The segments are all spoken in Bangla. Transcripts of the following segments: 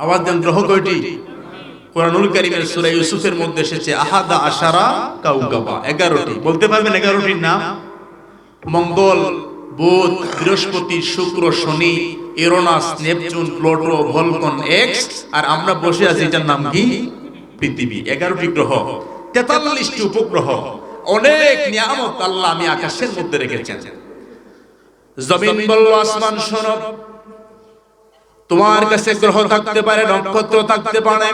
আওয়াজ দেন, গ্রহ কয়টি? কুরআনুল কারীমের সূরা ইউসুফের মধ্যে এসেছে আহাদা আশারা কাউকাবা, 11টি। বলতে পারবেন 11টির নাম? মঙ্গল, বুধ, বৃহস্পতি, শুক্র, শনি, ইউরেনাস, নেপচুন, প্লুটো, ভলকন, এক্স, আর আমরা বসে আছি এটার নাম কি? পৃথিবী। 11টি গ্রহ, 43টি উপগ্রহ, অনেক নিয়ামত আল্লাহ আমি আকাশের মধ্যে রেখেছেন। জমিন বলল আসমান শোনো, তোমার কাছে গ্রহ থাকতে পারে, নক্ষত্র থাকতে পারে,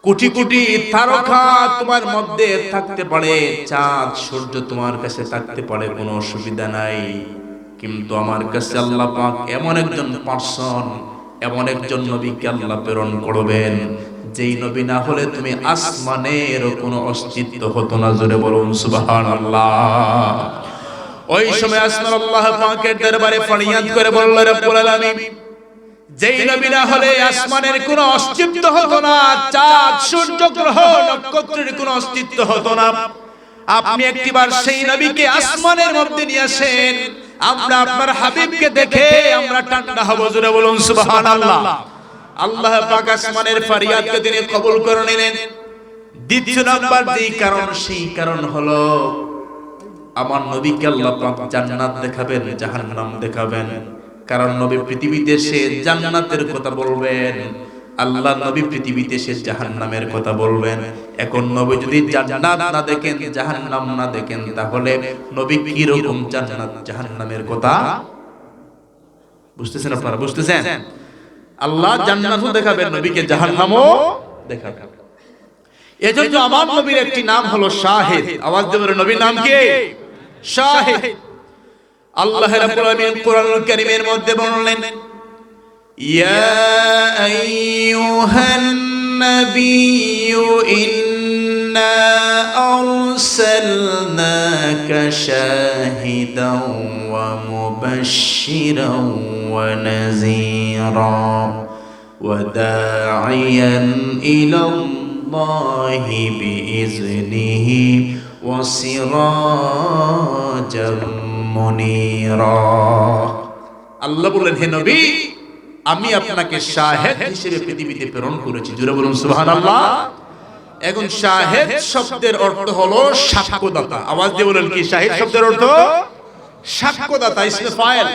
কোটি কোটি তারকা তোমার মধ্যে থাকতে পারে, চাঁদ সূর্য তোমার কাছে থাকতে পারে, কোনো অসুবিধা নাই। কিন্তু আমার কাছে আল্লাহ পাক এমন একজন পার্সন, এমন একজন নবীকে আল্লাহ প্রেরণ করবেন, যেই নবী না হলে তুমি আসমানের কোনো অস্তিত্ব হতো না। জোরে বলুন সুবহানাল্লাহ। ওই সময় আসমান আল্লাহ পাকের দরবারে ফরিয়াদ করে বলল, রব্বুল আলামিন, যেই নবী না হলে আসমানের কোনো অস্তিত্ব হতো না, চাঁদ সূর্য গ্রহ নক্ষত্রের কোনো অস্তিত্ব হতো না। আপনি একটিবার সেই নবীকে আসমানের মধ্যে নিয়ে আসেন, আমরা আপনার হাবিবকে দেখে আমরা ঠান্ডা হব। জোরে বলুন সুবহানাল্লাহ। আল্লাহ পাক আসমানের ফরিয়াদকে তিনি কবুল করে নিলেন। দ্বিতীয় নাম্বার যেই কারণ, সেই কারণ হলো আমার নবীকে আল্লাহ পাক জান্নাত দেখাবেন, জাহান্নাম দেখাবেন। কারণ নবী পৃথিবীতে এসে জান্নাতের কথা বলবেন, আল্লাহ নবী পৃথিবীতে এসে জাহান্নামের কথা বলবেন। এখন নবী যদি জান্নাত না দেখেন, জাহান্নাম না দেখেন, তাহলে নবী কি রকম জান্নাত জাহান্নামের কথা বুঝতেছেন আপনারা? বুঝতেছেন? আল্লাহ জান্নাতও দেখাবেন, নবীকে জাহান্নামও দেখাবেন। এজন্য আমার নবীর একটি নাম হলো শাহিদ। আওয়াজ দিয়ে বলেন, নবীর নাম কি? শাহিদ। আল্লাহ রাব্বুল আলামিন কুরআনুল কারীমের মধ্যে বললেন, ইয়া আইয়ুহান নাবিয়্যু ইন্না আরসালনাকা শাহিদাও ওয়া মুবাশশিরাও ওয়া নাযীরা ওয়া দাঈয়ান ইলাল্লাহি বিইজনিহি ওয়া সিরাজাম মুনীরা। আল্লাহ বললেন, হে নবী, আমি আপনাকে শাহিদ হিসেবে পৃথিবীতে প্রেরণ করেছি। জোরে বলুন সুবহানাল্লাহ। এখন শাহিদ শব্দের অর্থ হলো সাক্ষ্যদাতা। আওয়াজ দিয়ে বলেন, কি শাহিদ শব্দের অর্থ? সাক্ষ্যদাতা, ইসমে ফাইল।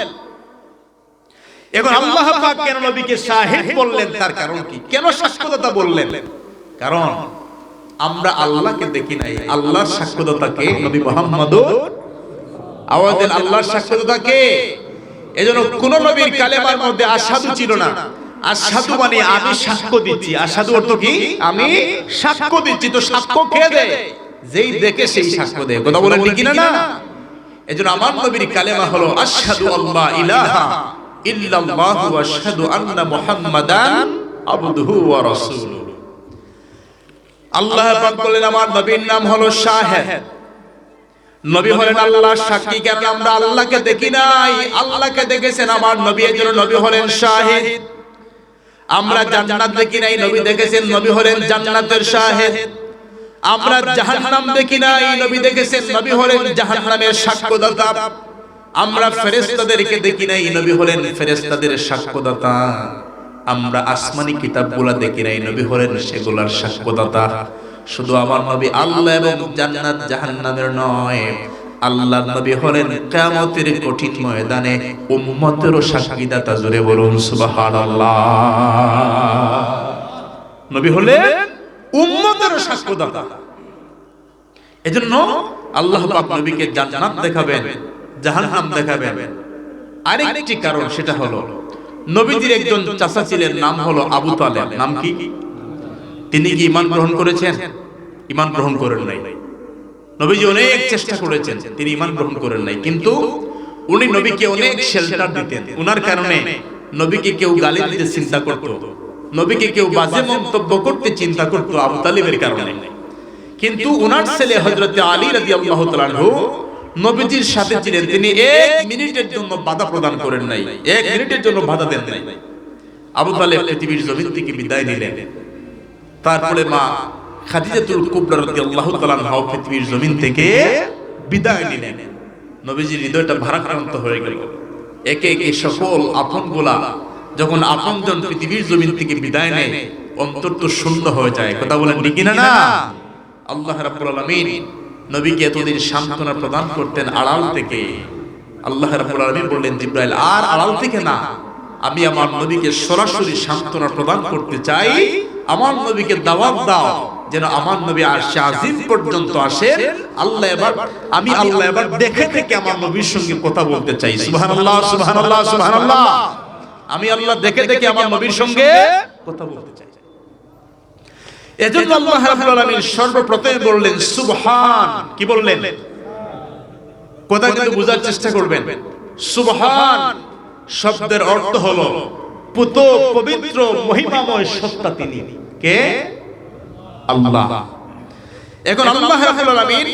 এখন আল্লাহ পাক কেন নবীকে শাহিদ বললেন, তার কারণ কি? কেন সাক্ষ্যদাতা বললেন? কারণ আমরা আল্লাহকে দেখি নাই, আল্লাহর সাক্ষ্যদাতাকে নবী মুহাম্মদুর। আওয়াজ দেন, আল্লাহর সাক্ষ্যদাতা কে? এজন্য কোন নবীর কালেমার মধ্যে আশহাদু ছিল না। আশহাদু মানে আমি সাক্ষ্য দিচ্ছি। আশহাদু অর্থ কি? আমি সাক্ষ্য দিচ্ছি। তো সাক্ষ্য কে দেয়? যেই দেখে সেই সাক্ষ্য দেয়। কথা বলেন ঠিক না? না, এজন্য আমার নবীর কালেমা হলো আশহাদু আল্লা ইলাহা ইল্লাল্লাহু ওয়া আশহাদু আন্না মুহাম্মাদান আবদুহু ওয়া রাসূলুহু। আল্লাহ পাক বলেন, আমার নবীর নাম হলো শাহিদ। নবী হলেন আল্লাহর সাক্ষী। কেন? আমরা আল্লাহকে দেখি নাই, আল্লাহকে দেখেছেন আমার নবী, এজন্য নবী হলেন শাহিদ। আমরা জান্নাত দেখি নাই, নবী দেখেছেন, নবী হলেন জান্নাতের শাহিদ। আমরা জাহান্নাম দেখি নাই, নবী দেখেছেন, নবী হলেন জাহান্নামের সাক্ষ্যদাতা। আমরা ফেরেশতাদেরকে দেখি নাই, নবী হলেন ফেরেশতাদের সাক্ষ্যদাতা। আমরা আসমানি কিতাবগুলো দেখি নাই, নবী হলেন সেগুলোর সাক্ষ্যদাতা। শুধু আমার নবী আল্লাহ এবং জান্নাত জাহান্নামের নয়, আল্লাহর নবী হলেন কিয়ামতের কঠিন ময়দানে উম্মতেরও সাক্ষীদাতা। জোরে বলুন সুবহানাল্লাহ। নবী হলেন উম্মতেরও সাক্ষ্যদাতা। এজন্য আল্লাহ পাক নবীকে জান্নাত দেখাবেন, জাহান্নাম দেখাবেন। আরেকটি কারণ, সেটা হলো নবীজির একজন চাচা ছিলেন, নাম হলো আবু তালেব। নাম কি? তিনি কি ঈমান গ্রহণ করেছেন? ঈমান গ্রহণ করেন নাই। নবীজি অনেক চেষ্টা করেছেন, তিনি ঈমান গ্রহণ করেন নাই। কিন্তু উনি নবীকে অনেক শেল্টার দিতেন। উনার কারণে নবীকে কেউ গালি দিতে চিন্তা করত, নবীকে কেউ বাজে মন্তব্য করতে চিন্তা করত আবু তালেবের কারণে। কিন্তু উনার ছেলে হযরত আলী রাদিয়াল্লাহু তাআলা আনহু নবীজির সাথে ছিলেন, তিনি 1 মিনিটের জন্য বাধা প্রদান করেন নাই, 1 মিনিটের জন্য বাধা দেন নাই। আবু তালেব পৃথিবীর জমিন থেকে বিদায় নিলেন। তারপরে মা খাদিজাতুল কুবরা রাদিয়াল্লাহু তাআলা আনহা পৃথিবীর জমিন থেকে বিদায় নিলেন। নবীজির হৃদয়টা ভারাক্রান্ত হয়ে গেল। একে একে সকল আপনগুলা যখন আপনজন পৃথিবীর জমিন থেকে বিদায় নেয় অন্তর তো শূন্য হয়ে যায়। কথা বলেন ঠিক কিনা না? আল্লাহ রাব্বুল আলামিন নবীকে এতদিন সান্ত্বনা প্রদান করতেন আড়াল থেকে। আল্লাহ রাব্বুল আলামিন বললেন জিবরাইল আর আড়াল থেকে না, আমি আমার নবীকে সরাসরি সান্ত্বনা প্রদান করতে চাই। আমার নবীকে দাওয়াত দাও যেন আমার নবী আরশে আজিম পর্যন্ত আসেন। আমি আল্লাহ এবার দেখে দেখে আমার নবীর সঙ্গে কথা বলতে চাই। সুবহানাল্লাহ সুবহানাল্লাহ সুবহানাল্লাহ। আমি আল্লাহ দেখে দেখে আমার নবীর সঙ্গে কথা বলতে চাই। এজন্য আল্লাহ রাব্বুল আলামিন সর্বপ্রথম বললেন সুবহান। কি বললেন? কথা কিন্তু বোঝার চেষ্টা করবেন। সুবহান শব্দের অর্থ হলো পুত পবিত্র মহিমাময় সত্তা তিনি। কে? আল্লাহ। এখন আল্লাহ রাব্বুল আলামিন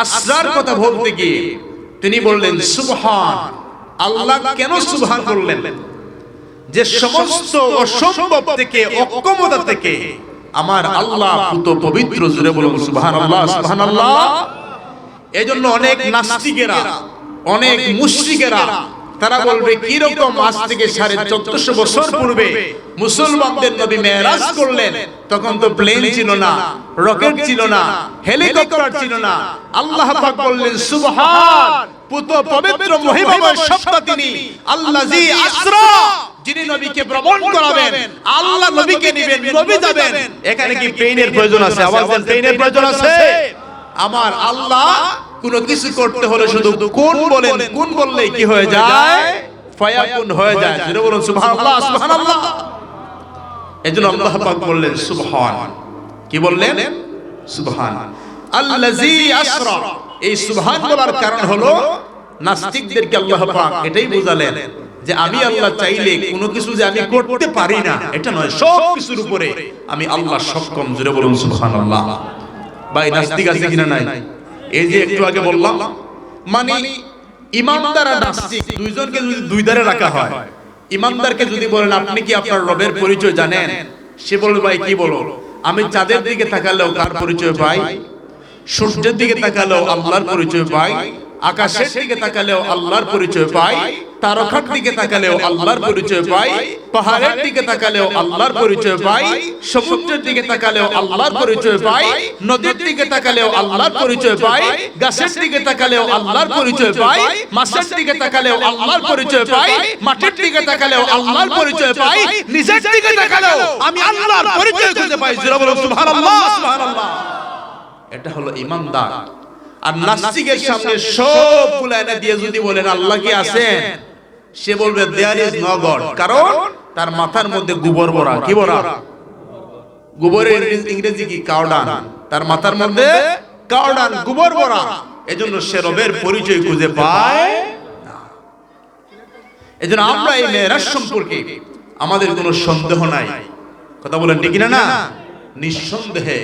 আসরার কথা বলতে গিয়ে তিনি বললেন সুবহান। আল্লাহ কেন সুবহান বললেন? যে সমস্ত অসম্ভব থেকে অক্ষমতা থেকে আমার আল্লাহ পুত পবিত্র। জুড়ে বলুন সুবহানাল্লাহ সুবহানাল্লাহ। এজন্য অনেক নাস্তিকেরা, অনেক মুশরিকেরা তারা বলবে কি রকম আজ থেকে 1450 বছর পূর্বে মুসলমানদের নবী মেরাজ করলেন, তখন তো প্লেন ছিল না, রকেট ছিল না, হেলিকপ্টার ছিল না। আল্লাহ পাক বললেন সুবহান, পুত পবিত্র মহিমাময় সত্তা তিনি আল্লাযী আসরা, যিনি নবীকে ভ্রমণ করাবেন। আল্লাহ নবীকে নেবেন, নবী যাবেন। এখানে কি প্লেনের প্রয়োজন আছে? আওয়াজ দেন, প্লেনের প্রয়োজন আছে? আমার আল্লাহ কোন কিছু করতে হলে শুধু কোন বলেন, কোন বললেই কি হয়ে যায়? ফায়াকুন হয়ে যায়। জোরে বলুন সুবহানাল্লাহ সুবহানাল্লাহ। এজন্য আল্লাহ পাক বললেন সুবহান। কি বললেন? সুবহান আল্লাযী আসরা। এই সুবহান বলার কারণ হলো নাস্তিকদেরকে আল্লাহ পাক এটাই বোঝালেন যে আমি আল্লাহ চাইলে কোনো কিছু যে আমি করতে পারি না এটা নয়, সব কিছুর উপরে আমি আল্লাহ সক্ষম। জোরে বলুন সুবহানাল্লাহ। ভাই নাস্তিক আছে কিনা নাই? এই যে একটু আগে বললাম, মানে ইমানদার আর নাস্তিক দুইজনকে যদি দুই ধারে রাখা হয়, ইমানদারকে যদি বলেন আপনি কি আপনার রবের পরিচয় জানেন, সে বলবে ভাই কি বলো, আমি চাঁদের দিকে তাকালেও কার পরিচয় পাই, সূর্যের দিকে তাকালেও আল্লাহর পরিচয় পাই, আকাশের দিকে তাকালেও আল্লাহর পরিচয় পাই, তারকার দিকে তাকালেও আল্লাহর পরিচয় পাই, পাহাড়ের দিকে তাকালেও আল্লাহর পরিচয় পাই, সমুদ্রের দিকে তাকালেও আল্লাহর পরিচয় পাই, নদীর দিকে তাকালেও আল্লাহর পরিচয় পাই, গাছের দিকে তাকালেও আল্লাহর পরিচয় পাই, মাছের দিকে তাকালেও আল্লাহর পরিচয় পাই, মাটির দিকে তাকালেও আল্লাহর পরিচয় পাই, নিজের দিকে তাকালেও আমি আল্লাহর পরিচয় খুঁজে পাই। জোরে বলুন সুবহানাল্লাহ সুবহানাল্লাহ। এটা হলো ইমানদার। আর নাস্তিকের সামনে সব বুলাইনা দিয়ে যদি বলেন আল্লাহ কি আছেন, সে বলবে দেয়ার ইজ নো গড। কারণ তার মাথার মধ্যে গোবর ভরা। কি ভরা? গোবরের ইংরেজি কি? কাউডান। তার মাথার মধ্যে কাউডান, গোবর ভরা। এজন্য সে রবের পরিচয় খুঁজে পায় না। এজন্য আমরা এই মেরাজ সম্পর্কে আমাদের কোনো সন্দেহ নাই। কথা বলেন ঠিক কিনা না? নিঃসন্দেহে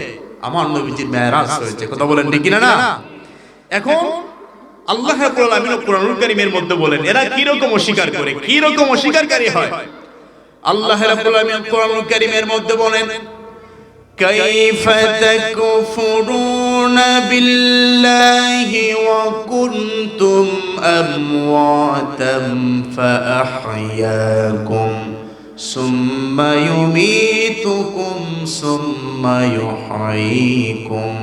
আমার নবীজির মেরাজ হয়েছে। কথা বলেন ঠিক কিনা না? এখন আল্লাহ রাব্বুল আলামিন কোরআনুল কারীমের মধ্যে বলেন এরা কি রকম অস্বীকার করে, কি রকম অস্বীকারী হয়। আল্লাহ রাব্বুল আলামিন কোরআনুল কারীমের মধ্যে বলেন কাইফা তাকফুরুনা বিল্লাহি ওয়া কুনতুম আমওয়াতাম ফাআহইয়াকুম সুম্মা ইউমীতুকুম সুম্মা ইউহয়ীকুম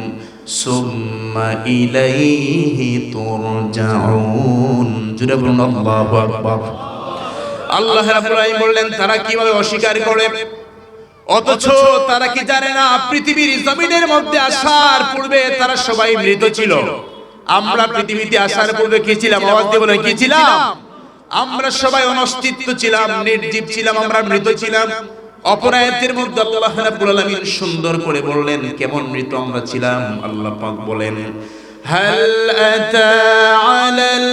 সুম্মা ইলাইহি তুরজাউন। জোরে বলুন আল্লাহু আকবার। আল্লাহ রাব্বুল আলামিন বললেন তারা কিভাবে অস্বীকার করে, অথচ তারা কি জানে না পৃথিবীর জমিনের মধ্যে আসার পূর্বে তারা সবাই মৃত ছিল। আমরা পৃথিবীতে আসার পূর্বে কি ছিলাম? আওয়াজ দিয়ে বলেন কি ছিলাম? আমরা সবাই অনস্তিত্ব ছিলাম, নির্জীব ছিলাম, আমরা মৃত ছিলাম। অপর আয়াতের মধ্যে আল্লাহ রাব্বুল আলামিন সুন্দর করে বললেন কেমন মৃত আমরা ছিলাম। আল্লাহ পাক বলেন হাল আতা আলাল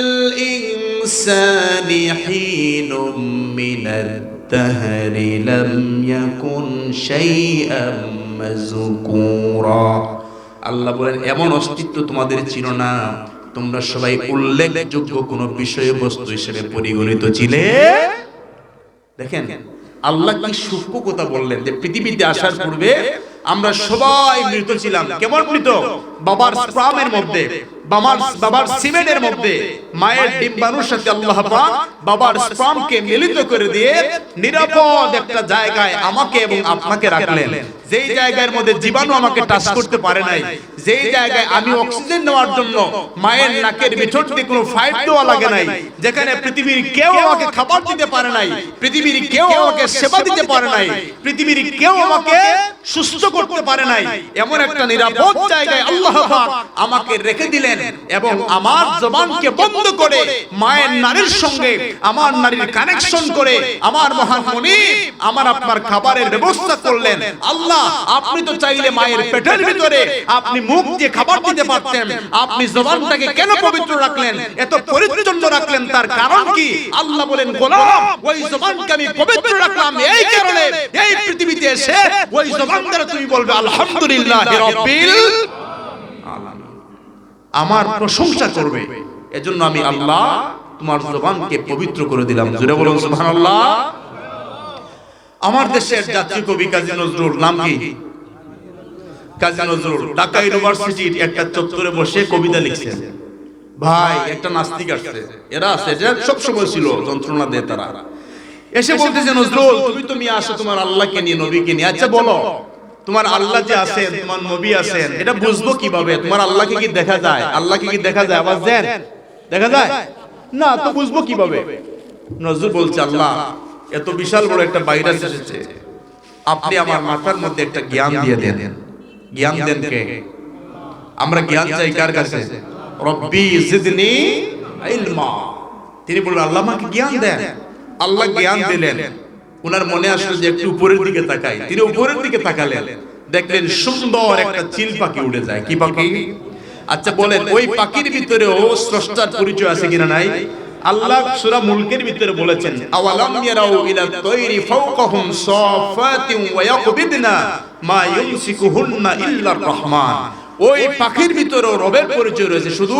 ইনসানি হিনুম মিনাদ দাহরি লাম ইয়াকুন শাইআম মাযকুরা। আল্লাহ বলেন এমন অস্তিত্ব তোমাদের ছিল না, তোমরা সবাই উল্লেখযোগ্য কোন বিষয়বস্তু হিসেবে পরিগণিত ছিলে। দেখেন আল্লাহ কি সূক্ষ্ম কথা বললেন যে পৃথিবীতে আসার পূর্বে আমরা সবাই মৃত ছিলাম। কেমন মৃত? বাবার স্পার্মের মধ্যে, বাবার সিমেন্টের মধ্যে মায়ের ডিম্বাণুর সাথে আল্লাহ পাক বাবার স্পার্মকে মিলিত করে দিয়ে নিরাপদ একটা জায়গায় আমাকে এবং আপনাকে রাখলেন। যেই জায়গার মধ্যে জীবাণু আমাকে টাচ করতে পারে নাই, যেই জায়গায় আমি অক্সিজেন নেওয়ার জন্য মায়ের নাকের ভিতর দিয়ে কোনো ফাইট দেওয়া লাগে নাই, যেখানে পৃথিবীর কেউ আমাকে খাবার দিতে পারে নাই, পৃথিবীর কেউ আমাকে সেবা দিতে পারে নাই, পৃথিবীর কেউ আমাকে সুস্থ করতে পারে নাই, এমন একটা নিরাপদ জায়গায় আল্লাহ পাক আমাকে রেখে দিলেন এবং আমার জবানকে বন্ধ করে মায়ের নারীর সঙ্গে আমার নারীর কানেকশন করে আমার মহান মুনিব আমার আপনার খাবারের ব্যবস্থা করলেন। আল্লাহ, আপনি তো চাইলে মায়ের পেটের ভিতরে আপনি মুখ দিয়ে খাবার দিতে পারতেন, আপনি জবানটাকে কেন পবিত্র রাখলেন, এত পরিচ্ছন্ন রাখলেন? তার কারণ কি? আল্লাহ বলেন, গোলাম, ওই জবানকে আমি পবিত্র রাখলাম এই কারণে এই পৃথিবীতে এসে ওই জবান দ্বারা তুমি বলবে আলহামদুলিল্লাহি রাব্বিল আলামিন, আমার প্রশংসা করবে। এজন্য আমি আল্লাহ তোমার জবানকে পবিত্র করে দিলাম। জোরে বলুন সুবহানাল্লাহ। আমার দেশের জাতীয় কবি কাজী নজরুল, নাম কি? কাজী নজরুল ঢাকা ইউনিভার্সিটির একটা চত্বরে বসে কবিতা লিখছেন। ভাই, একটা নাস্তিক আসছে, এরা আছে যে সব সময় ছিল যন্ত্রণা দেয়, তারা এসে বলতেছে, নজরুল তুমি আসো তোমার আল্লাহকে নিয়ে, নবীকে নিয়ে। আচ্ছা বলো, তোমার আল্লাহ যে আছেন, তোমার নবী আছেন, এটা বুঝবো কিভাবে? তোমার আল্লাহকে কি দেখা যায়? আল্লাহকে কি দেখা যায়? আওয়াজ দেন, দেখা যায় না তো বুঝবো কিভাবে? নজরুল বলছে, আল্লাহ এত বিশাল বড় একটা ভাইরাস এসেছে, আপনি আমার মাথার মধ্যে একটা জ্ঞান দিয়ে দেন। জ্ঞান দেন কে? আমরা জ্ঞান চাই কার কাছে? রব্বি জিদনি ইলমা। তিনি বললেন, আল্লাহ আমাকে জ্ঞান দেন। আল্লাহ জ্ঞান দিলেন। ওনার মনে আসলো যে একটু উপরের দিকে তাকাই। তিনি উপরের দিকে তাকালেন, দেখলেন সুন্দর একটা চিল পাখি উড়ে যায়। কি পাখি? আচ্ছা বলেন, ওই পাখির ভিতরেও স্রষ্টার পরিচয় আছে কিনা নাই? আল্লাহ সূরা মুলকের ভিতরে বলেছেন, আওয়ালাম ইয়ারাউ ইলা তায়রি ফাওকাহুম সাফাতিন ওয়া ইয়াকবিদনা মা ইউমসিকুহুন্না ইল্লার রহমান। ওই পাখির ভিতরেও রবের পরিচয় রয়েছে, শুধু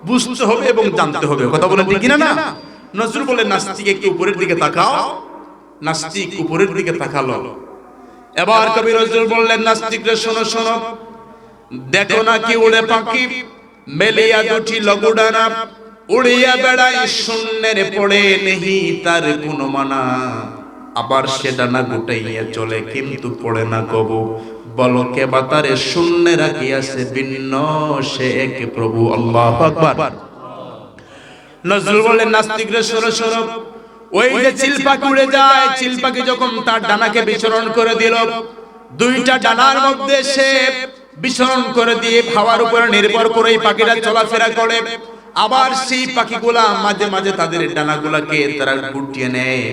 বুঝতে হবে এবং জানতে হবে। কথা বলেন ঠিক কিনা না? নজরুল বলেন, নাস্তিক একটু উপরের দিকে তাকাও। নাস্তিক উপরের দিকে তাকালো। এবার কবি নজরুল বললেন, নাস্তিক রে শোনো শোনো, দেখো না কি উড়ে পাখি, মেলিয়া দুটি লঘু ডানা, উড়িয়া বেড়ায় শূন্যের পড়ে, নেহি তার কোনো মানা। আবার সে ডানা গুটাইয়া চলে, কিন্তু পড়ে না কবু। বলো কে বাতারে শূন্যে রাখিয়াছে ভিন্ন, সে এক প্রভু। আল্লাহু আকবার। নজরুল বলেন, নাস্তিক রে শোনো শোনো, ওই যে চিল পাখি উড়ে যায়, চিল পাখি যখন তার ডানাকে বিচরণ করে দিল, দুইটা ডানার মধ্যে সে বিচরণ করে দিয়ে হাওয়ার উপরে নির্ভর করে এই পাখিটা চলাফেরা করে। আবার সেই পাখিগুলা মাঝে মাঝে তাদের ডানাগুলাকে তারা গুটিয়ে নেয়।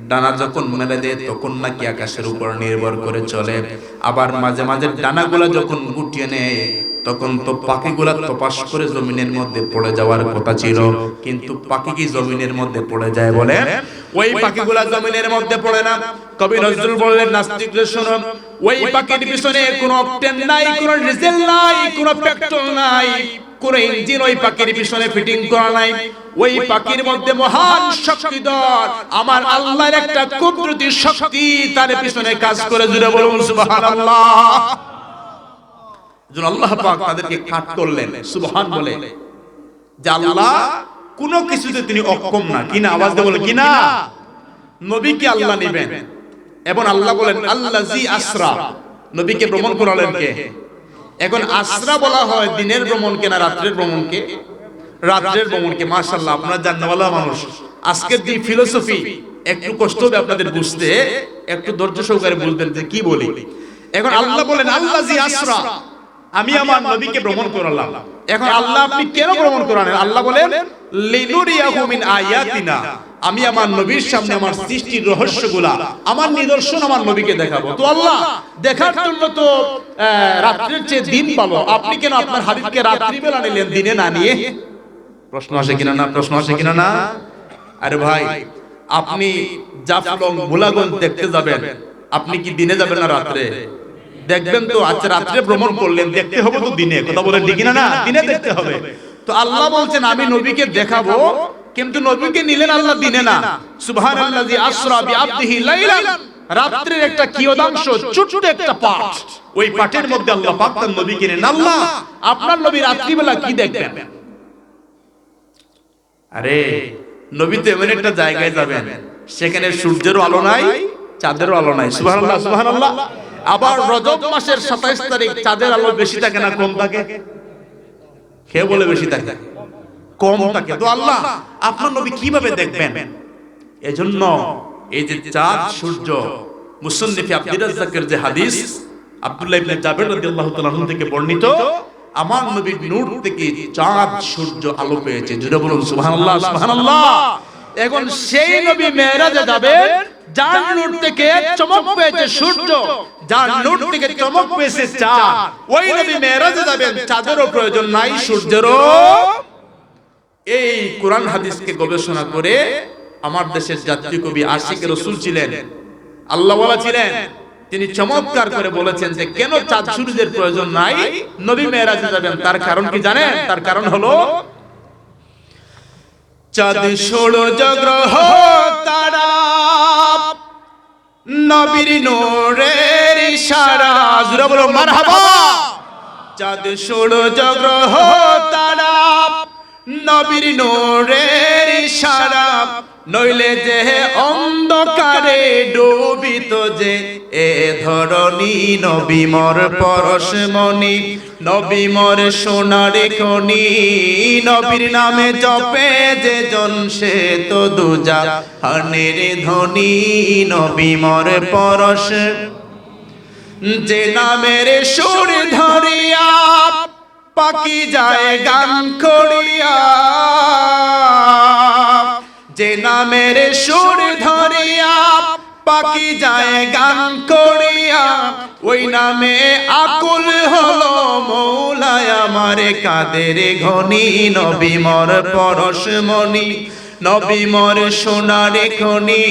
ডানা যখন মেলে দেয় তখন নাকি আকাশের উপর নির্ভর করে চলে। আবার মাঝে মাঝে ডানাগুলা যখন গুটিয়ে নেয় তখন তো পাখিগুলা তপাস করে জমিনের মধ্যে পড়ে যাওয়ার কথা ছিল, কিন্তু পাখি কি জমিনের মধ্যে পড়ে যায়? বলে ওই পাখিগুলা জমিনের মধ্যে পড়ে না। কবি নজরুল বললেন, নাস্তিকরা শোনো, ওই পাখির পিছনে কোনো অকটেন নাই, কোনো ডিজেল নাই, কোনো পেট্রোল নাই, কোন ইঞ্জিন ওই পাখির পিছনে ফিটিং করা নাই। ওই পাখির মধ্যে মহান শক্তিধর আমার আল্লাহর একটা কুদরতি শক্তি তার পিছনে কাজ করে। জুড়ে বলুন সুবহানাল্লাহ। আল্লাহ পাক তাদেরকে কাট করলেন সুবহান বলে, যে আল্লাহ কোনো কিছুতে তিনি অক্ষম না। কিনা? আওয়াজ দিয়ে বলেন কিনা? নবীকে আল্লাহ নেবেন এবং আল্লাহ বলেন আল্লাযী আসরা, নবীকে ভ্রমণ করালেন কে? এখন আসরা বলা হয় দিনের ভ্রমণকে না রাত্রের ভ্রমণকে? রাত্রের ভ্রমণকে। মাশাআল্লাহ, আপনারা জান্নাতওয়ালা মানুষ। আজকের যে ফিলোসফি একটু কষ্ট হবে আপনাদের বুঝতে, একটু ধৈর্য সহকারে বুঝবেন যে কি বলি। এখন আল্লাহ বলেন আল্লাযী আসরা, আমি আমার নবীকে ভ্রমণ করালাম। এখন আল্লাহ আপনি কেন ভ্রমণ করালেন? আল্লাহ বলেন লিনুরিয়াহু মিন আয়াতিনা, আমি আমার নবীর সামনে আমার সৃষ্টির রহস্যগুলা, আমার নিদর্শন আমার নবীকে দেখাবো। তো আল্লাহ দেখার জন্য তো রাত্রির চেয়ে দিন ভালো, আপনি কেন আপনার হাবিবকে রাত্রি বেলা নিলেন, দিনে না নিয়ে? প্রশ্ন আসে কিনা না? প্রশ্ন আসে কিনা না? আরে ভাই, আপনি জাফলং মুলাগঞ্জ দেখতে যাবেন, আপনি কি দিনে যাবেন না রাত্রে? দেখবেন তো। আচ্ছা, রাত্রে ভ্রমণ করলেন, দেখতে হবে তো দিনে। কথা বলেন ঠিক না? দিনে দেখতে হবে। তো আল্লাহ বলছেন আমি নবীকে দেখাবো, কিন্তু নবীকে নিলেন আল্লাহ দিনে না। সুবহানাল্লাযী আসরা বিআবদিহি লাইলান রাত্রির একটা কিয়দাংশ, ছোট্ট একটা পাঠ, ওই পাঠের মধ্যে আল্লাহ পাক তার নবীকে নেন। আল্লাহ, আপনার নবী রাত্রিবেলা কি দেখবেন? আরে নবী তো এমন একটা জায়গায় যাবেন, সেখানে সূর্যেরও আলো নাই, চাঁদেরও আলো নাই। সুবহানাল্লাহ, সুবহানাল্লাহ। আবার রজব মাসের 27 তারিখ চাঁদের আলো বেশি থাকে না কম থাকে? কে বলে বেশি থাকে? কম থাকে। তো আল্লাহ আপনার নবী কিভাবে দেখবেন? এজন্য এই যে চাঁদ সূর্য, মুসন্নিফ আব্দুর রাজ্জাকের যে হাদিস, আব্দুল্লাহ ইবনে জাবের রাদিয়াল্লাহু তাআলা আনহু থেকে বর্ণিত, আমার নবীর নূর থেকে চাঁদ সূর্য আলো পেয়েছে। জোরে বলুন সুবহানাল্লাহ, সুবহানাল্লাহ। এখন সেই নবী মেরাজে যাবেন, যার নূর থেকে চমক পেয়েছে সূর্য, যার নূর থেকে চমক পেয়েছে চাঁদ, ওই নবী মেরাজে যাবেন, চাঁদেরও প্রয়োজন নাই, সূর্যেরও। এই কোরআন হাদিসকে গবেষণা করে আমার দেশের জাতীয় কবি আশিক রাসূল ছিলেন, আল্লাহওয়ালা ছিলেন, তিনি চমৎকার করে বলেছেন যে কেন চাঁদ সূর্যের প্রয়োজন নাই, নবী মেরাজে যাবেন। তার কারণ কি জানেন? তার কারণ হলো চাঁদ সূর্য গ্রহ তারা নবীর নূরের ইশারা। জোরে বলো মারহাবা। চাঁদ সূর্য গ্রহ তারা নবীর নূরের ইশারা, নইলে যে অন্ধকারে ডুবিত যে এ ধরণী। নবী মোর পরশমণি, নবী মোর সোনার খনি, নবীর নামে জপে যে জন সে তো দুজাহানের ধনী। নবী মোর পরশ, যে নামের সুর ধরিয়া পাকি যায় গান করিয়া, যে নামের সুর ধরিয়া পাকি যায় গান করিয়া, ওই নামে আকুল হলো মৌলায় আমার কাদের ঘনি। নবী মোর পরশমণি, নবী মোর সোনার খনি,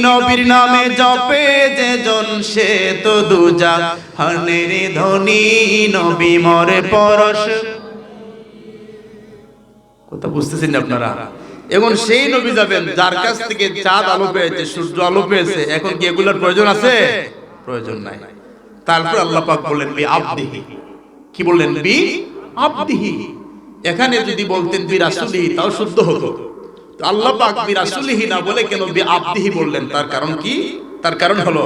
নবীর নামে জপে যে জন সে তো দুজাহানের ধনী। নবী মোর পরশ। কথা বুঝতেছেন আপনারা? এখন সেই নবী যাবেন যার কাছ থেকে চাঁদ আলো পেয়েছে, সূর্য আলো পেয়েছে। এখন কি এগুলোর প্রয়োজন আছে? প্রয়োজন নাই। তারপর আল্লাহ পাক বললেন বি আবদিহি। কি বললেন? বি আবদিহি। এখানে যদি বলতেন বি রাসূলিহি তাও শুদ্ধ হতো। তো আল্লাহ পাক বি রাসূলিহি না বলে কেন বি আবদিহি বললেন? তার কারণ কি? তার কারণ হলো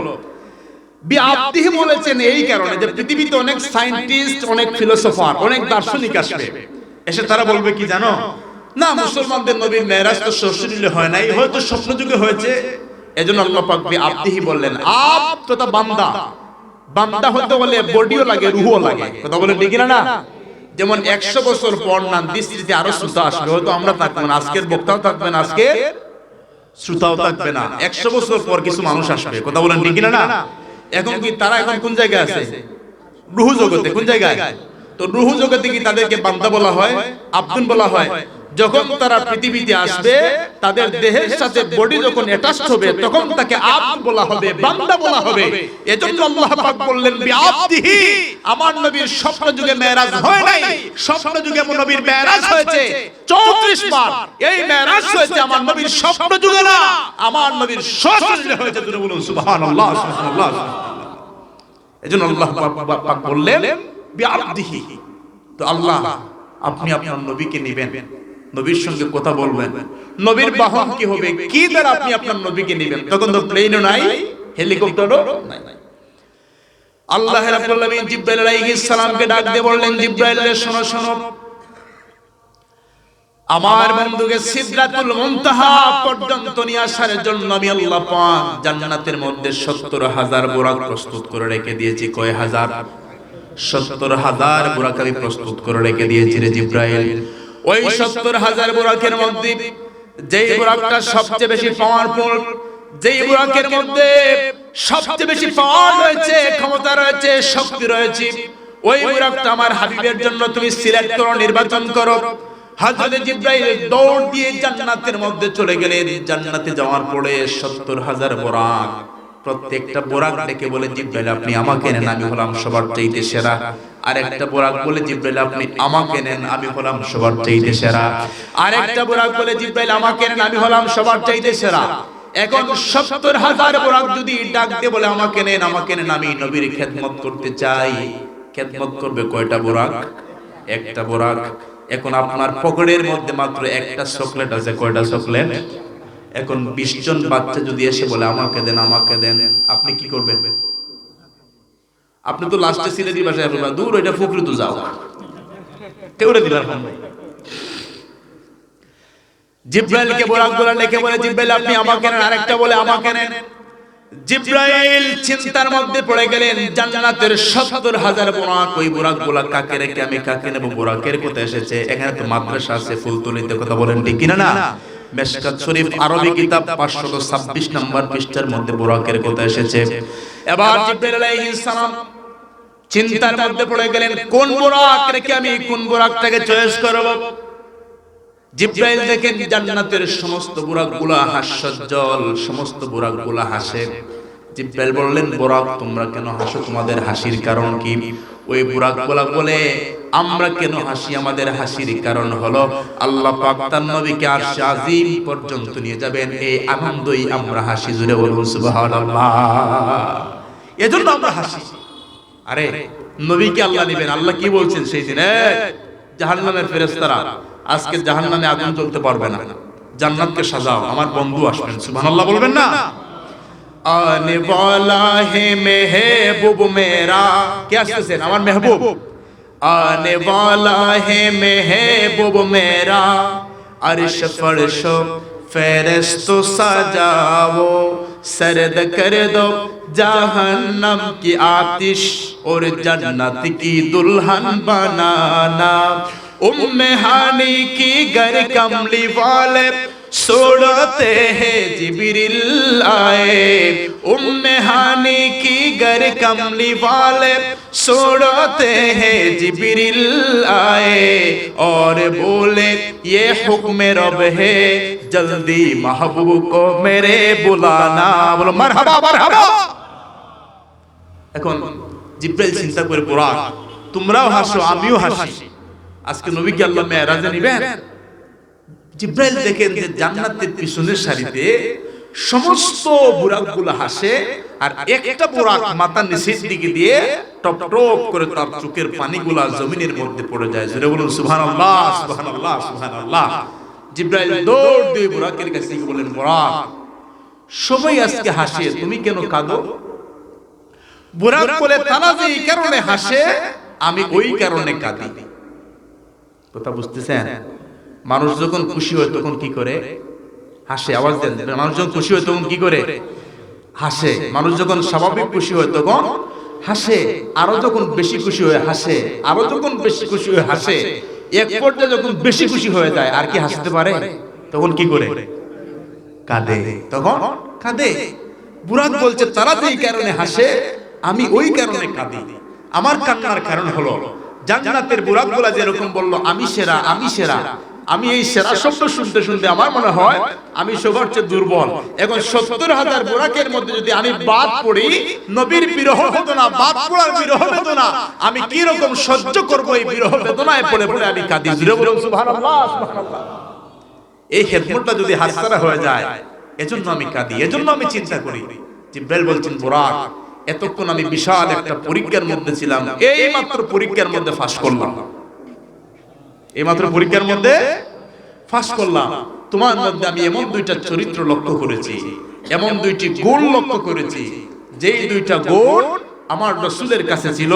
বি আবদিহি বলেছেন এই কারণে যে পৃথিবীতে অনেক সায়েন্টিস্ট, অনেক ফিলোসোফার, অনেক দার্শনিক আসবে, এসে তারা বলবে কি জানো? না, মুসলমানদের নবীর মেরাজ তো শ্বশুরিলে হয় নাই, হয়তো স্বপ্ন যুগে হয়েছে। এজন্য আল্লাহ পাক বি আবদিহি বললেন। আব তথা বান্দা, বান্দা হতে বলে বডিও লাগে, রূহও লাগে। কথা বলেন ঠিক না? যেমন 100 বছর পর না দৃষ্টিতে আরো শ্রোতা আসবে, হয়তো আমরা থাকবো না, আজকের বক্তাও থাকবে না, আজকের শ্রোতাও থাকবে না। 100 বছর পর কিছু মানুষ আসবে। কথা বলেন ঠিক না? এখন কি তারা এখন কোন জায়গায় আছে? রূহ জগতে। কোন জায়গায়? তো রূহ জগতে কি তাদেরকে বান্দা বলা হয়, আব্দুন বলা হয়? যখন তারা পৃথিবীতে আসবে, তাদের দেহের সাথে বডি যখন অ্যাটাচড হবে, তখন তাকে আব্দ বলা হবে, বান্দা বলা হবে। এজন্য আল্লাহ পাক বললেন বি আবদিহি। আমার নবীর স্বপ্ন যুগে মেরাজ হয় নাই, স্বপ্ন যুগে নবীর মেরাজ হয়েছে 34 বার। এই মেরাজ হয়েছে আমার নবীর স্বপ্ন যুগে না, আমার নবীর সশরীরে হয়েছে। জোরে বলুন সুবহানাল্লাহ, সুবহানাল্লাহ। এজন্য আল্লাহ পাক বললেন বি আবদিহি। তো আল্লাহ, আপনি আপনার নবীকে নেবেন, নবীর সঙ্গে কথা বলবেন। নবীর বাহন কি হবে? কি দ্বারা আপনি আপনার নবীকে নেবেন? তখন তো প্লেনও নাই, হেলিকপ্টারও নাই। আল্লাহ রাব্বুল আলামিন জিবরাইল আলাইহিস সালামকে ডাক দিয়ে বললেন, জিবরাইল রে শোনো শোনো, আমার বন্ধুকে সিদরাতুল মুনতাহা পর্যন্ত নিয়ে আসার জন্য আমি আল্লাহ পাক জান্নাতের মধ্যে 70,000 বোরাক প্রস্তুত করে রেখে দিয়েছি। কয় হাজার? 70,000 বোরাক আমি প্রস্তুত করে রেখে দিয়েছি রে জিবরাইল। ওই 70,000 বোরাকের মধ্যে যেই বোরাকটা সবচেয়ে বেশি পাওয়ারফুল, যেই বোরাকের মধ্যে সবচেয়ে বেশি পাওয়ার রয়েছে, ক্ষমতা রয়েছে, শক্তি রয়েছে, ওই বোরাকটা আমার হাবিবের জন্য তুমি সিলেক্ট করো, নির্বাচন করো। হযরত জিবরাইল দৌড় দিয়ে জান্নাতের মধ্যে চলে গেলেন। জান্নাতে যাওয়ার পরে 70,000 বোরাক, প্রত্যেকটা বোরাক ডেকে বলে, জিবরাইল আপনি আমাকে নেন, আমি হলাম সবার চাইতে সেরা। আরেকটা বোরাক বলে, জিবরাইল আপনি আমাকে নেন, আমি হলাম সবার চাইতে সেরা। আরেকটা বোরাক বলে, জিবরাইল আমাকে নেন, আমি হলাম সবার চাইতে সেরা। এখন 70,000 বুরাক যদি ডাক দিয়ে বলে আমাকে নেন, আমাকে নেন, আমি নবীর খেদমত করতে চাই, খেদমত করবে কয়টা বুরাক? একটা বুরাক। এখন আপনার পকেটের মধ্যে মাত্র একটা চকলেট আছে, কয়টা চকলেট? এখন 20 জন বাচ্চা যদি এসে বলে আমাকে দেন, আমাকে দেন, আপনি কি করবেন? আপনি তো লাস্টে ছেলে দিবা সাহেব বলবা দূর ওইটা ফুকরি তো যাও, কেউরে দিবার ফোন নাই। জিব্রাইলকে বুরাকগুলো লিখে বলে জিব্রাইল আপনি আমাকে নেন, আরেকটা বলে আমাকে নেন। জিব্রাইল চিন্তার মধ্যে পড়ে গেলেন, জান্নাতের 70,000 বুরাক, ওই বুরাকগুলো কাকে রেখে আমি কাকে নেব? বুরাকের কথা এসেছে, এখানে তো মাদ্রাসা আছে ফুলতলিতে, কথা বলেন ঠিক কিনা না? মেশকাত শরীফ আরবি কিতাব 526 নম্বর পৃষ্ঠার মধ্যে বুরাকের কথা এসেছে। এবার জিব্রাইল আলাইহিস সালাম চিন্তার মধ্যে পড়ে গেলেন, কোন বুরাক রেখে আমি কোন বুরাকটাকে চয়েস করব? জিব্রাইল দেখেন জান্নাতের সমস্ত বুরাকগুলো হাস্যোজ্জ্বল, সমস্ত বুরাকগুলো হাসে। জিব্রাইল বললেন, বুরাক তোমরা কেন হাসো? তোমাদের হাসির কারণ কি? ওই বুরাকগুলো বলে, আমরা কেন হাসি? আমাদের হাসির কারণ হলো আল্লাহ পাক তার নবীকে আরশে আজিম পর্যন্ত নিয়ে যাবেন, এই আনন্দই আমরা হাসি। জুড়ে বলুন সুবহানাল্লাহ। এজন্য আমরা হাসি। আরে নবীকে আল্লাহ নেবেন, আল্লাহ কি বলছেন সেই দিন? জাহান্নামের ফেরেশতারা আজকে জাহান্নামে আগুন জ্বলতে পারবে না, জান্নাতকে সাজাও, আমার বন্ধু আসবেন। সুবহানাল্লাহ বলবেন না? आने वाला है महबूब मेरा, কে আসছেন? আমার মেহবুব। आने वाला है महबूब मेरा, अर्श फर्श फरिश्तो सजाओ, सर्द कर दो जहन्नम की आतिश और जन्नत की दुल्हन बनाना। उम्मे हानी की घर कमली वाले सोड़ते हैं जिब्रील आए, उम्मे हानी की घर कमली वाले सोड़ते हैं जिब्रील आए, और बोले ये हुक्म रब है जल्दी महबूब को मेरे बुलाना। बोलो मरहबा मरहबा। এখন জিব্রাইল চিন্তা করে, বুরাক তোমরাও হাসো আমিও হাসি, আজকে নবীকে আল্লাহ মেরাজে নিবেন। জিব্রাইল দেখেন যে জান্নাতের পিছনের সারিতে সমস্ত বুরাকগুলো হাসে, আর একটা বুরাক মাথার নিচের দিকে দিয়ে টপ টপ করে তার চোখের পানিগুলা জমিনের মধ্যে পড়ে যায়। জোরে বলুন সুবহানাল্লাহ সুবহানাল্লাহ সুবহানাল্লাহ। জিব্রাইল দৌড় দিয়ে বুরাকের কাছে গিয়ে বলেন, বুরাক সবাই আজকে হাসে, তুমি কেন কাঁদো? বুরাক বলে, তারা যে এই কারণে হাসে আমি ওই কারণে কাঁদি। কথা বুঝতেছেন? মানুষ যখন খুশি হয় তখন কি করে? হাসে। আওয়াজ দেন। মানুষ যখন খুশি হয় তখন কি করে? হাসে। মানুষ যখন স্বাভাবিক খুশি হয় তখন হাসে, আরো যখন বেশি খুশি হয় হাসে, আরো যখন বেশি খুশি হয় হাসে, এক পর্যায়ে যখন বেশি খুশি হয়ে যায় আর কি হাসতে পারে, তখন কি করে? কাঁদে। তখন কাঁদে। বুরাক বলছে, তারা যে এই কারণে হাসে আমি ওই কারণে কাঁদি। আমার কান্নার কারণ হলো জান্নাতের বুরাকগুলা যেরকম বলল আমি সেরা, আমি সেরা, আমি এই সেরা শব্দ শুনতে শুনতে আমার মনে হয় আমি সবার চেয়ে দুর্বল। এখন 70,000 বুরাকের মধ্যে যদি আমি বাদ পড়ি, নবীর বিরহ বেদনা, বাদ পড়ার বিরহ বেদনা আমি কি রকম সহ্য করব? এই বিরহ বেদনায় পড়ে পড়ে আমি কাঁদি। জোরে বলুন সুবহানাল্লাহ সুবহানাল্লাহ। এই খেদমতটা যদি হাতছাড়া হয়ে যায়, এজন্য আমি কাঁদি, এজন্য আমি চিন্তা করি। জিব্রাইল বলছেন, বুরাক এতক্ষণ আমি বিশাল একটা পরীক্ষার মধ্যে ছিলাম, এই মাত্র পরীক্ষার মধ্যে ফাঁস করলাম, এই মাত্র পরীক্ষার মধ্যে ফাঁস করলাম। তোমার মধ্যে আমি এমন দুইটা চরিত্র লক্ষ্য করেছি, এমন দুইটি গুণ লক্ষ্য করেছি, যেই দুইটা গুণ আমার রাসূলের কাছে ছিল,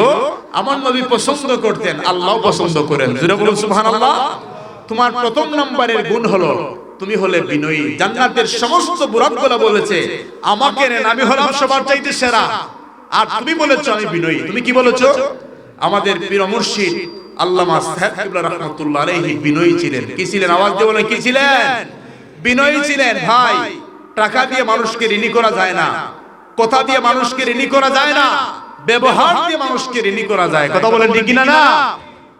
আমার নবী পছন্দ করতেন, আল্লাহ পছন্দ করেন। জোরে বলুন সুবহানাল্লাহ। তোমার প্রথম নম্বরের গুণ হলো তুমি হলে বিনয়ী। জান্নাতের সমস্ত বুরাকগুলো বলেছে আমাকে নেন, আমি হলাম সবার চাইতে সেরা, আর তুমি বলেছো আমি বিনয়ী। তুমি কি বলেছো? আমাদের পীর মুর্শিদ আল্লামা সাহেব কিবলা রাহমাতুল্লাহ আলাইহি বিনয়ী ছিলেন। কি ছিলেন? আওয়াজ দিয়ে বলেন, কি ছিলেন? বিনয়ী ছিলেন। ভাই, টাকা দিয়ে মানুষকে ঋণী করা যায় না, কথা দিয়ে মানুষকে ঋণী করা যায় না, ব্যবহার দিয়ে মানুষকে ঋণী করা যায়। কথা বলেন ঠিক কিনা? না।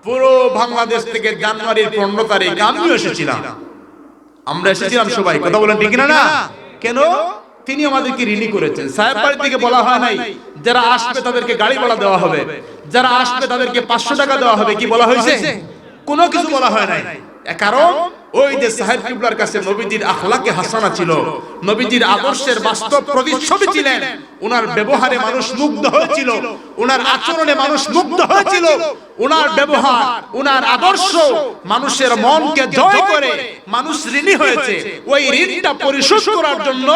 পুরো বাংলাদেশ থেকে জানুয়ারির 15 তারিখ আমিও এসেছিলাম, আমরা এসেছিলাম সবাই। কথা বলেন ঠিক কিনা? না। কেন? তিনি আমাদেরকে ঋণী করেছেন। সাহেব বাড়ি থেকে বলা হয় নাই যারা আসবে তাদেরকে গাড়ি ভাড়া দেওয়া হবে, যারা আসবে তাদেরকে 500 টাকা দেওয়া হবে। কি বলা হয়েছে? কোনো কিছু বলা হয় নাই। কারণ ওই যে সাহেব কিবলার কাছে নবীজির আখলাকে হাসানা ছিল, নবীজির আদর্শের বাস্তব প্রতিচ্ছবি ছিলেন। ওনার ব্যবহারে মানুষ মুগ্ধ হয়েছিল, ওনার আচরণে মানুষ মুগ্ধ হয়েছিল। ওনার ব্যবহার, ওনার আদর্শ মানুষের মনকে জয় করে মানুষ ঋণী হয়েছে। ওই ঋণটা পরিশোধ করার জন্য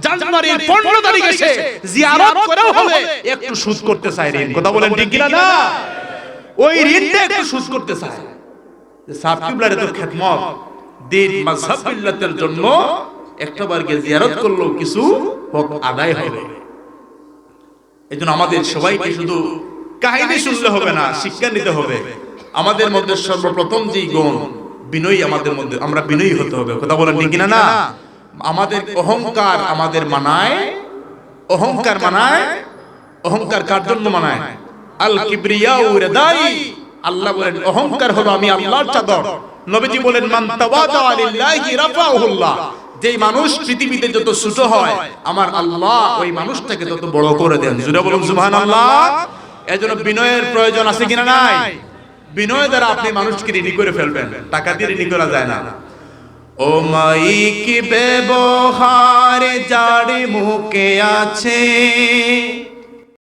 জানুয়ারির 15 তারিখ এসে জিয়ারত করেও হবে একটু সুদ করতে চায় ঋণ। কথা বলেন ঠিক কিনা? না, ওই ঋণটা একটু সুদ করতে চায়। সাহেব কিবলার এত খেদমত, দিন মাযহাব মিল্লাতের জন্য একটাবার গিয়ে জিয়ারত করলেও কিছু হক আদায় হবে। এজন্য আমাদের সবাইকে শুধু কাহিনী শুনলে হবে না, শিক্ষা নিতে হবে। আমাদের মধ্যে সর্বপ্রথম যে গুণ বিনয়ী, আমাদের মধ্যে আমরা বিনয়ী হতে হবে। কথা বলেন ঠিক কিনা? না, আমাদের অহংকার আমাদের মানায়, অহংকার মানায়। অহংকার কার জন্য মানায়? আল কিবরিয়াউ রিদাই। আল্লাহ বলেন অহংকার হলো আমি আল্লাহর চাদর। নবীজি বলেন মান তাওয়াদা লিল্লাহি রাফাহুল্লাহ। যেই মানুষ পৃথিবীতে যত ছোট হয় আমার আল্লাহ ওই মানুষটাকে তত বড় করে দেন। জোরে বলুন সুবহানাল্লাহ। এজন্য বিনয়ের প্রয়োজন আছে কিনা? নাই। বিনয় দ্বারা আপনি মানুষকে ঋণী করে ফেলবেন, টাকা দিয়ে ঋণী করা যায় না। ও মাইক ব্যবহার যার মুখে আছে